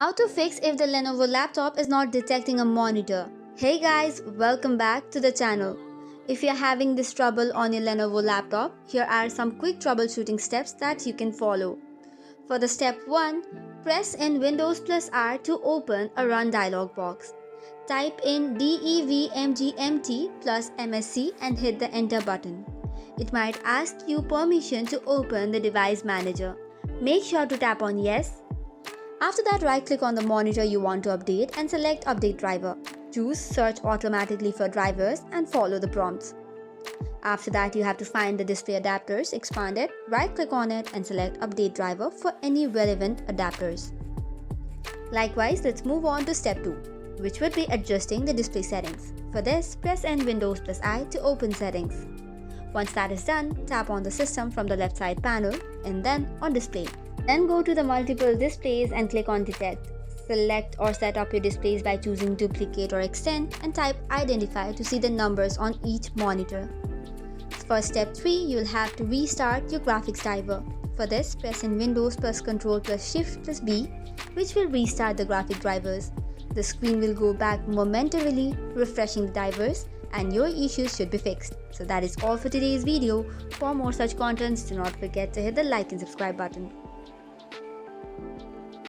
How to fix if the Lenovo laptop is not detecting a monitor. Hey guys, welcome back to the channel. If you're having this trouble on your Lenovo laptop, here are some quick troubleshooting steps that you can follow. For the step 1, press in Windows plus R to open a run dialog box. Type in devmgmt plus msc and hit the enter button. It might ask you permission to open the device manager. Make sure to tap on yes. After that, right-click on the monitor you want to update and select Update Driver. Choose Search automatically for drivers and follow the prompts. After that, you have to find the display adapters, expand it, right-click on it and select Update Driver for any relevant adapters. Likewise, let's move on to step 2, which would be adjusting the display settings. For this, press N Windows plus I to open settings. Once that is done, tap on the system from the left side panel and then on display. Then go to the multiple displays and click on detect. Select or set up your displays by choosing duplicate or extend and type identify to see the numbers on each monitor. For step 3, you will have to restart your graphics driver. For this, press in Windows plus Ctrl plus Shift plus B, which will restart the graphic drivers. The screen will go back momentarily, refreshing the drivers, and your issues should be fixed. So that is all for today's video. For more such contents, do not forget to hit the like and subscribe button.